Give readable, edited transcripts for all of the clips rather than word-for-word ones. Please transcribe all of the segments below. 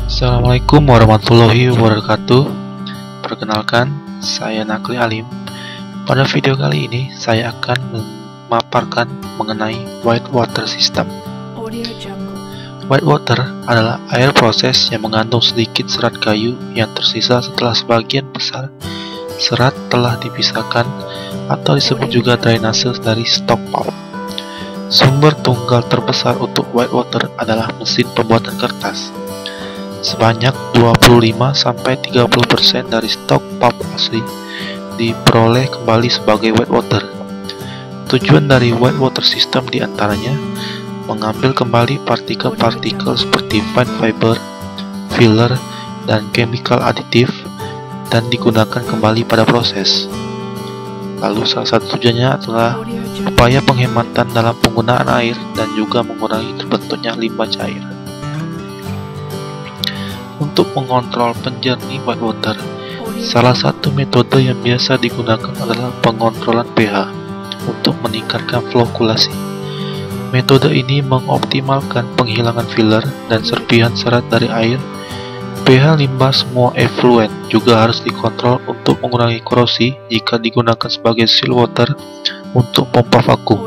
Assalamualaikum warahmatullahi wabarakatuh. Perkenalkan, saya Nakli Alim. Pada video kali ini, saya akan memaparkan mengenai white water system. White water adalah air proses yang mengandung sedikit serat kayu yang tersisa setelah sebagian besar serat telah dipisahkan, atau disebut juga drainase dari stok pulp. Sumber tunggal terbesar untuk white water adalah mesin pembuatan kertas. Sebanyak 25-30% dari stok pulp asli diperoleh kembali sebagai white water. Tujuan dari white water system diantaranya mengambil kembali partikel-partikel seperti fine fiber, filler, dan chemical additive dan digunakan kembali pada proses. Lalu salah satu tujuannya adalah upaya penghematan dalam penggunaan air dan juga mengurangi terbentuknya limbah cair. Untuk mengontrol penjernih white water, salah satu metode yang biasa digunakan adalah pengontrolan pH untuk meningkatkan flokulasi. Metode ini mengoptimalkan penghilangan filler dan serpihan serat dari air. pH limbah semua efluen juga harus dikontrol untuk mengurangi korosi jika digunakan sebagai still water untuk pompa vakum.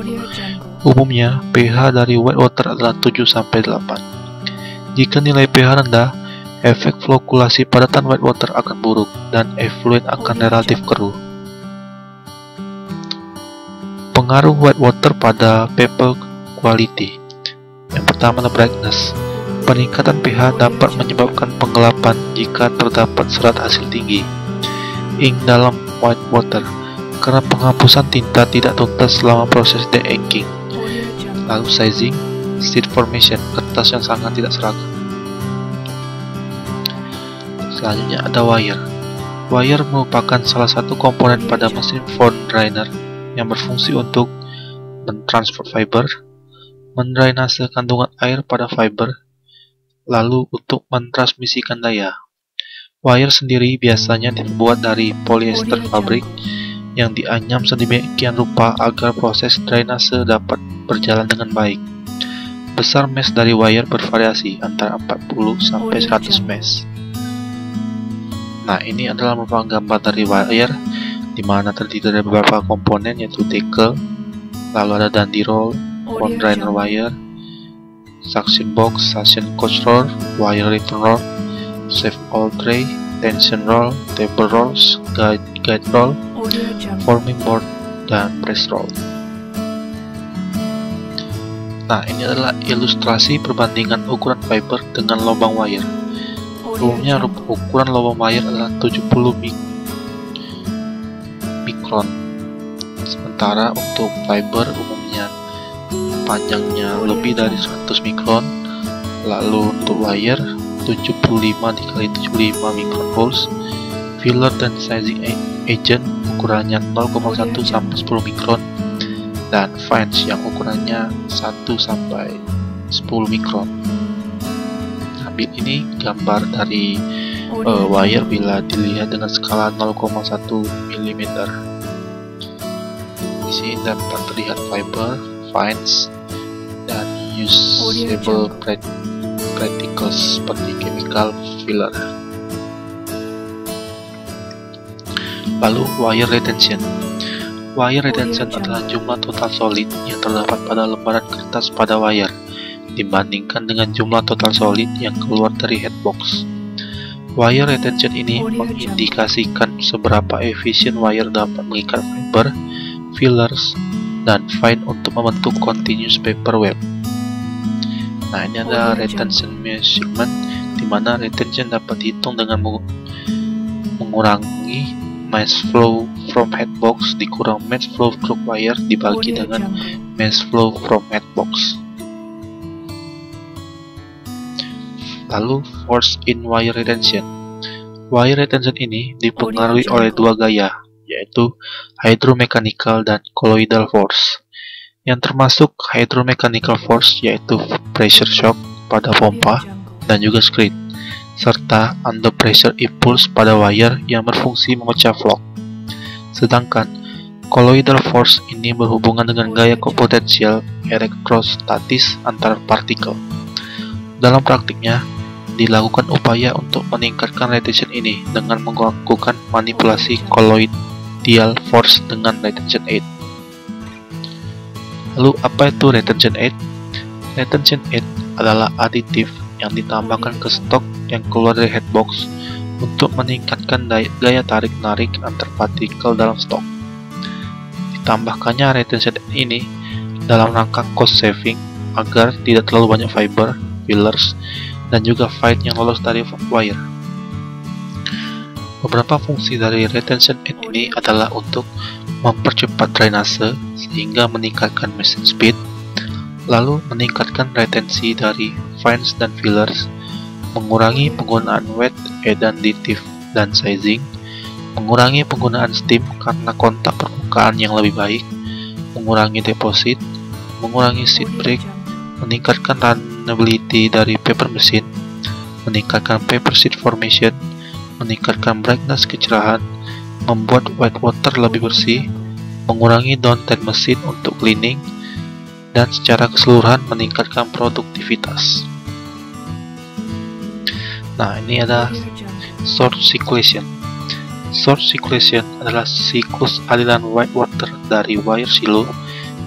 Umumnya, pH dari white water adalah 7-8. Jika nilai pH rendah, efek flokulasi padatan white water akan buruk dan efluen akan relatif keruh. Pengaruh white water pada paper quality. Yang pertama adalah brightness. Peningkatan pH dapat menyebabkan penggelapan jika terdapat serat hasil tinggi. Ink dalam white water, karena penghapusan tinta tidak tuntas selama proses de-inking. Lalu sizing, sheet formation, kertas yang sangat tidak seragam. Selanjutnya ada wire. Wire merupakan salah satu komponen pada mesin foam drainer yang berfungsi untuk mentransfer fiber, mendrainase kandungan air pada fiber, lalu untuk mentransmisikan daya. Wire sendiri biasanya dibuat dari polyester fabrik yang dianyam sedemikian rupa agar proses drainase dapat berjalan dengan baik. Besar mesh dari wire bervariasi antara 40-100 mesh. Nah, ini adalah merupakan gambar dari wire di mana terdiri dari beberapa komponen, yaitu tackle, lalu ada dandy roll, foam drainer wire, suction box, suction coach roll, wire return roll, safe all tray, tension roll, table rolls, guide roll, forming board, dan press roll. Nah, ini adalah ilustrasi perbandingan ukuran fiber dengan lubang wire. Umumnya ukuran lubang wire adalah 70 mikron, sementara untuk fiber umumnya panjangnya lebih dari 100 mikron. Lalu untuk wire 75 dikali 75 mikron holes. Filler dan sizing agent ukurannya 0,1 sampai 10 mikron, dan fines yang ukurannya 1 sampai 10 mikron. Ambil ini gambar dari wire bila dilihat dengan skala 0,1 mm. Di sini dapat terlihat fiber, fines, dan usable particles seperti chemical filler. Lalu wire retention. Wire retention adalah jumlah total solid yang terdapat pada lembaran kertas pada wire dibandingkan dengan jumlah total solid yang keluar dari headbox. Wire retention ini mengindikasikan seberapa efisien wire dapat mengikat fiber, fillers, dan fine untuk membentuk continuous paper web. Nah, ini ada retention measurement, di mana retention dapat dihitung dengan mengurangi mass flow from headbox dikurang mass flow through wire dibagi dengan mass flow from headbox. Lalu force in wire retention. Wire retention ini dipengaruhi oleh dua gaya, yaitu hydromechanical dan colloidal force. Yang termasuk hydromechanical force yaitu pressure shock pada pompa dan juga screed, serta under pressure impulse pada wire yang berfungsi memecah vlog. Sedangkan colloidal force ini berhubungan dengan gaya potensial elektrostatis antar partikel. Dalam praktiknya, dilakukan upaya untuk meningkatkan retention ini dengan melakukan manipulasi colloidal force dengan retention aid. Lalu apa itu retention aid? Retention aid adalah aditif yang ditambahkan ke stok yang keluar dari headbox untuk meningkatkan gaya tarik-narik antar partikel dalam stok. Ditambahkannya retention aid ini dalam rangka cost saving agar tidak terlalu banyak fiber, fillers, dan juga fine yang lolos dari wire. Beberapa fungsi dari retention aid ini adalah untuk mempercepat drainase sehingga meningkatkan machine speed, lalu meningkatkan retensi dari fines dan fillers, mengurangi penggunaan wet additive dan sizing, mengurangi penggunaan steam karena kontak permukaan yang lebih baik, mengurangi deposit, mengurangi seed break, meningkatkan runnability dari paper machine, meningkatkan paper sheet formation, meningkatkan brightness kecerahan, membuat white water lebih bersih, mengurangi downtime mesin untuk cleaning, dan secara keseluruhan meningkatkan produktivitas. Nah, ini ada source circulation. Source circulation adalah siklus aliran white water dari wire silo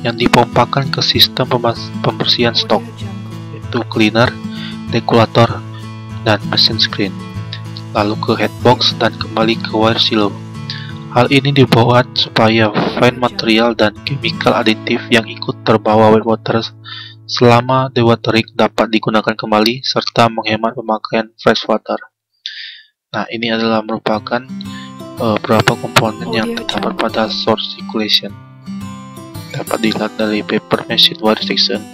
yang dipompakan ke sistem pembersihan stok, yaitu cleaner, regulator, dan machine screen, lalu ke headbox dan kembali ke wire silo. Hal ini dibuat supaya fine material dan chemical aditif yang ikut terbawa white water selama dewatering dapat digunakan kembali serta menghemat pemakaian fresh water. Nah, ini adalah merupakan beberapa komponen yang terdapat pada source circulation. Dapat dilihat dari paper machine wire section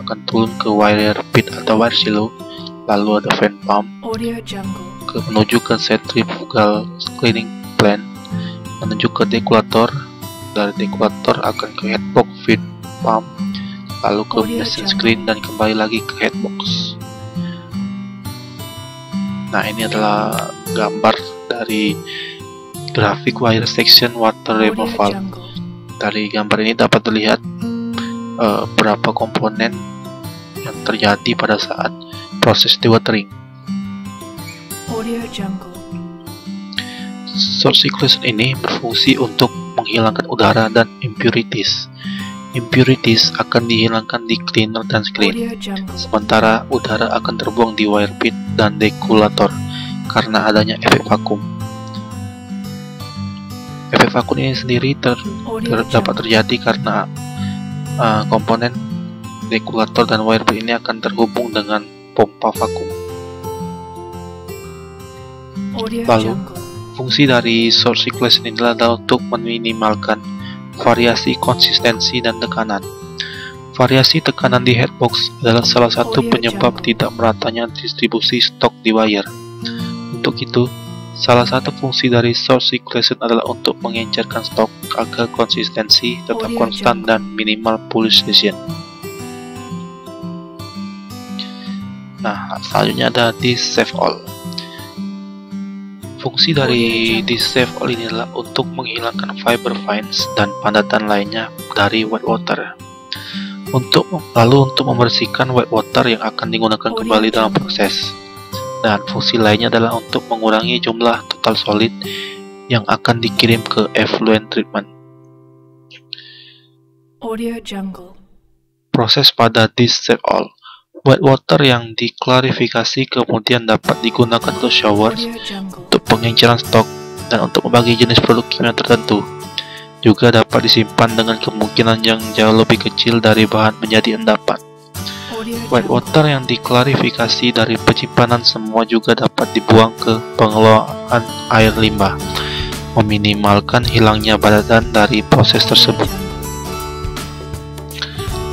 akan turun ke wire pit atau wire silo, lalu ada fan pump menuju ke centrifugal cleaning plant, menuju ke deculator, dari deculator akan ke headbox feed pump, lalu ke machine screen dan kembali lagi ke headbox. Nah, ini adalah gambar dari grafik wire section water removal. Dari gambar ini dapat terlihat beberapa komponen yang terjadi pada saat proses dewatering. Source circulation ini berfungsi untuk menghilangkan udara dan impurities. Impurities akan dihilangkan di cleaner dan screen, sementara udara akan terbuang di wire pit dan deculator karena adanya efek vakum. Efek vakum ini sendiri dapat terjadi karena komponen deculator dan wire pit ini akan terhubung dengan pompa vakum. Lalu, fungsi dari source circulation ini adalah untuk meminimalkan variasi konsistensi dan tekanan. Variasi tekanan di headbox adalah salah satu penyebab tidak meratanya distribusi stok di wire. Untuk itu, salah satu fungsi dari source circulation adalah untuk mengencerkan stok agar konsistensi tetap konstan dan minimal polarization. Nah, selanjutnya ada disk save all. Fungsi dari disk save all ini adalah untuk menghilangkan fiber fines dan padatan lainnya dari white water. Lalu untuk membersihkan white water yang akan digunakan kembali dalam proses. Dan fungsi lainnya adalah untuk mengurangi jumlah total solid yang akan dikirim ke effluent treatment. Proses pada disk save all. White water yang diklarifikasi kemudian dapat digunakan untuk showers, untuk pengenceran stok, dan untuk membagi jenis produk kimia tertentu. Juga dapat disimpan dengan kemungkinan yang jauh lebih kecil dari bahan menjadi endapan. White water yang diklarifikasi dari penyimpanan semua juga dapat dibuang ke pengelolaan air limbah, meminimalkan hilangnya badan dari proses tersebut.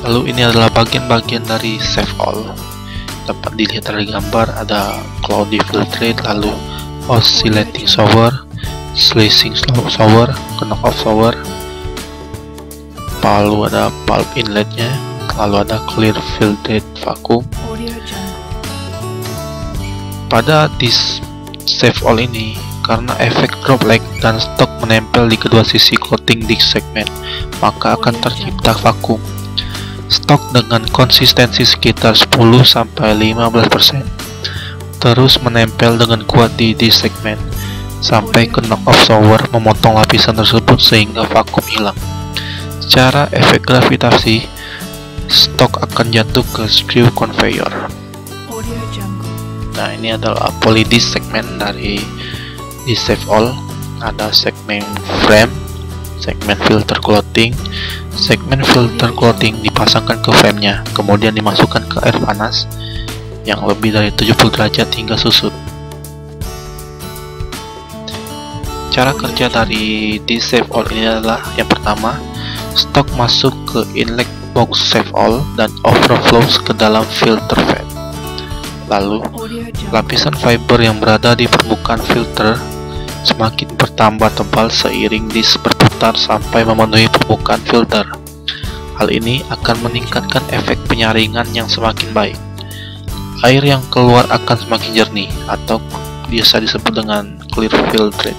Lalu ini adalah bagian-bagian dari save all. Dapat dilihat dari gambar ada cloudy filtrate, lalu oscillating shower, slashing shower, knock-off shower, lalu ada pulp inletnya, lalu ada clear filtrate vacuum. Pada disk save all ini, karena efek drop leg dan stok menempel di kedua sisi coating disk segment, maka akan tercipta vakum. Stok dengan konsistensi sekitar 10-15%. Terus menempel dengan kuat di disk segmen sampai ke knock-off shower memotong lapisan tersebut sehingga vakum hilang. Secara efek gravitasi, stok akan jatuh ke screw conveyor. Nah, ini adalah poly disk segmen dari disk save all. Ada segmen frame, segmen filter clothing. Segmen filter clothing dipasangkan ke framenya, kemudian dimasukkan ke air panas yang lebih dari 70 derajat hingga susut. Cara kerja dari disk save all ini adalah yang pertama, stok masuk ke inlet box save all dan overflows ke dalam filter fan. Lalu, lapisan fiber yang berada di permukaan filter semakin bertambah tebal seiring disk berputar sampai memenuhi permukaan filter. Hal ini akan meningkatkan efek penyaringan yang semakin baik. Air yang keluar akan semakin jernih atau biasa disebut dengan clear filtrate.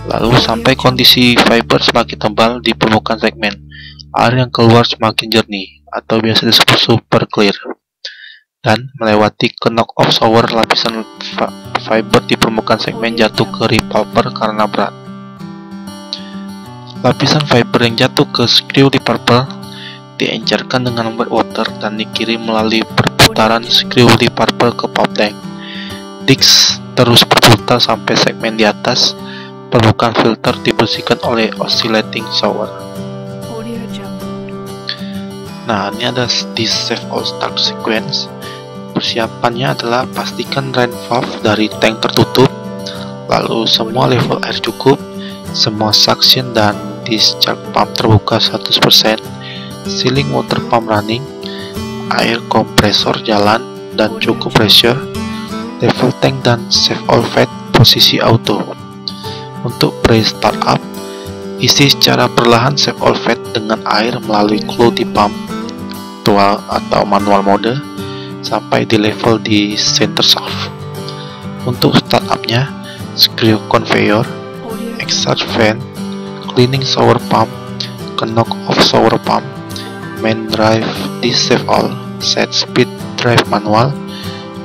Lalu sampai kondisi fiber semakin tebal di permukaan segmen, air yang keluar semakin jernih atau biasa disebut super clear. Dan melewati ke knock-off shower, lapisan fiber di permukaan segmen jatuh ke repulper karena berat. Lapisan fiber yang jatuh ke screw repulper diencerkan dengan wet water dan dikirim melalui perputaran screw repulper ke pump tank. Disk terus berputar sampai segmen di atas permukaan filter dibersihkan oleh oscillating shower. Nah, ini ada disk save all start sequence. Persiapannya adalah pastikan drain valve dari tank tertutup, lalu semua level air cukup, semua suction dan discharge pump terbuka 100%, sealing water pump running, air kompresor jalan dan cukup pressure, level tank dan save all valve posisi auto. Untuk pre-startup, isi secara perlahan save all valve dengan air melalui clothy pump atau manual mode sampai di level di center shaft. Untuk startupnya, screw conveyor, exhaust fan, cleaning shower pump, knock-off shower pump, main drive disk save all, set speed drive manual,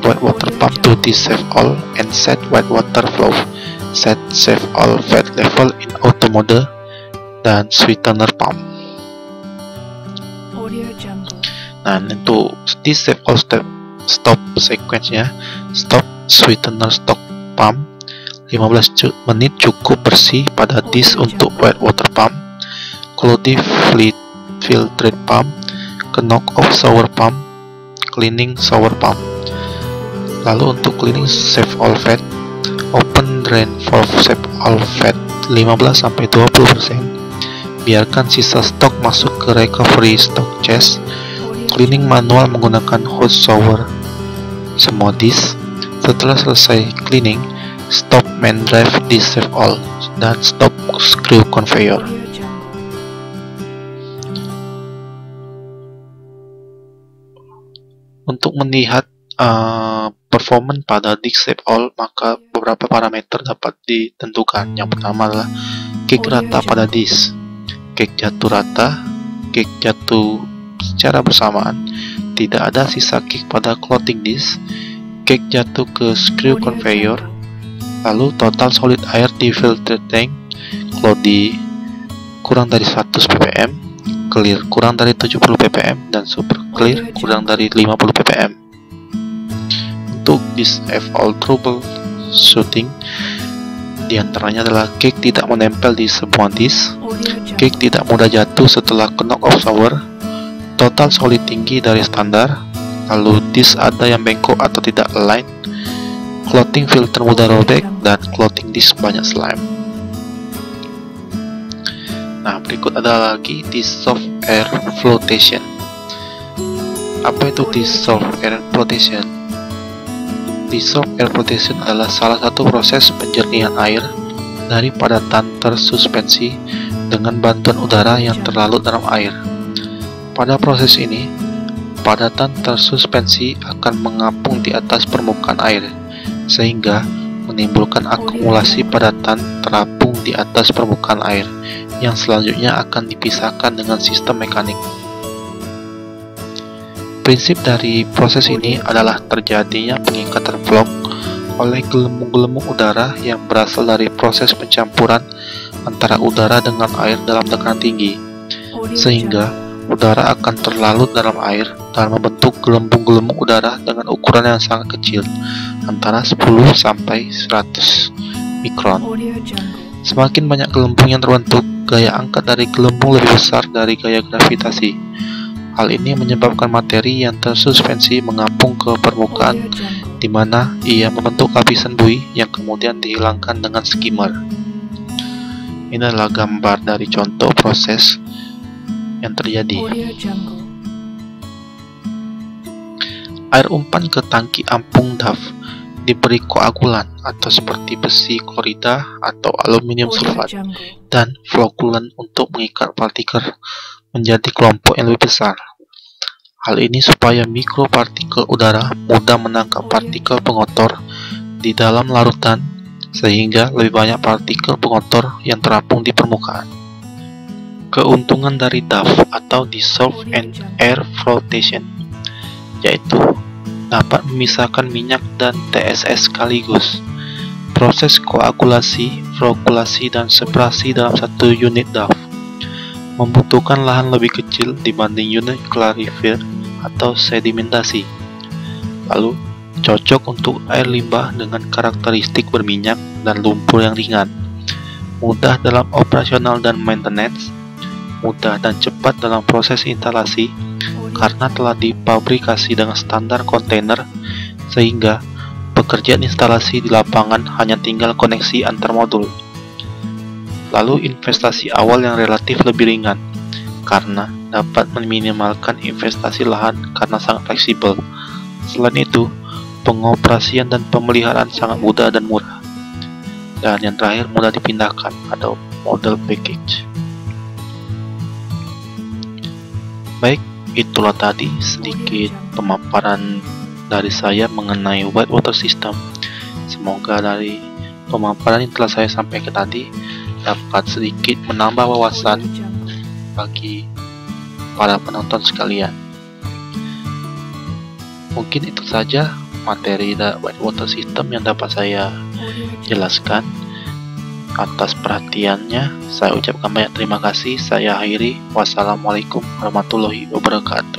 white water pump to disk save all, and set white water flow, set save all valve level in auto mode, dan sweetener pump. Nah, untuk disk save all stop sequence-nya, stop sweetener stock pump 15 menit cukup bersih pada disk untuk white water pump, clothy filtrate pump, knock-off shower pump, cleaning shower pump. Lalu untuk cleaning save all valve, open drain valve save all valve 15-20%, biarkan sisa stok masuk ke recovery stock chest, cleaning manual menggunakan hose shower semua disk. Setelah selesai cleaning, stop main drive disk save all dan stop screw conveyor. Untuk melihat performance pada disk save all, maka beberapa parameter dapat ditentukan. Yang pertama adalah kick rata pada disk, kick jatuh rata, kick jatuh secara bersamaan, tidak ada sisa kick ppm clothing disk, kick jatuh ke screw conveyor, lalu total solid air di filter tank, clothy kurang dari 100 ppm, clear kurang dari 70 ppm, dan super clear kurang dari 50 ppm. Untuk disk save all troubleshooting, diantaranya adalah kick tidak menempel di semua disk, kick tidak mudah jatuh setelah knock-off shower, total solid tinggi dari standar, lalu disk ada yang bengkok atau tidak align, clothing filter mudah robek, dan clothing disk banyak slime. Nah, berikut ada lagi disk soft air flotation. Apa itu disk soft air flotation? Disk soft air flotation adalah salah satu proses penjernihan air dari padatan tersuspensi dengan bantuan udara yang terlalu dalam air. Pada proses ini, padatan tersuspensi akan mengapung di atas permukaan air, sehingga menimbulkan akumulasi padatan terapung di atas permukaan air, yang selanjutnya akan dipisahkan dengan sistem mekanik. Prinsip dari proses ini adalah terjadinya pengikatan vlog oleh gelembung-gelembung udara yang berasal dari proses pencampuran antara udara dengan air dalam tekanan tinggi, sehingga udara akan terlalut dalam air dan membentuk gelembung-gelembung udara dengan ukuran yang sangat kecil, antara 10 sampai 100 mikron. Semakin banyak gelembung yang terbentuk, gaya angkat dari gelembung lebih besar dari gaya gravitasi. Hal ini menyebabkan materi yang tersuspensi mengapung ke permukaan, di mana ia membentuk lapisan buih yang kemudian dihilangkan dengan skimmer. Ini adalah gambar dari contoh proses yang terjadi. Air umpan ke tangki ampung DAF diberi koagulan atau seperti besi klorida atau aluminium sulfat dan flokulan untuk mengikat partikel menjadi kelompok yang lebih besar. Hal ini supaya mikropartikel udara mudah menangkap partikel pengotor di dalam larutan, sehingga lebih banyak partikel pengotor yang terapung di permukaan. Keuntungan dari DAF atau Dissolved and Air Flotation yaitu dapat memisahkan minyak dan TSS sekaligus. Proses koagulasi, flokulasi, dan separasi dalam satu unit DAF membutuhkan lahan lebih kecil dibanding unit clarifier atau sedimentasi. Lalu, cocok untuk air limbah dengan karakteristik berminyak dan lumpur yang ringan, mudah dalam operasional dan maintenance, mudah dan cepat dalam proses instalasi karena telah dipabrikasi dengan standar kontainer, sehingga pekerjaan instalasi di lapangan hanya tinggal koneksi antar modul. Lalu investasi awal yang relatif lebih ringan, karena dapat meminimalkan investasi lahan karena sangat fleksibel. Selain itu, pengoperasian dan pemeliharaan sangat mudah dan murah. Dan yang terakhir, mudah dipindahkan atau model package. Baik, itulah tadi sedikit pemaparan dari saya mengenai white water system. Semoga dari pemaparan yang telah saya sampaikan tadi dapat sedikit menambah wawasan bagi para penonton sekalian. Mungkin itu saja materi white water system yang dapat saya jelaskan. Atas perhatiannya, saya ucapkan banyak terima kasih. Saya akhiri. Wassalamualaikum warahmatullahi wabarakatuh.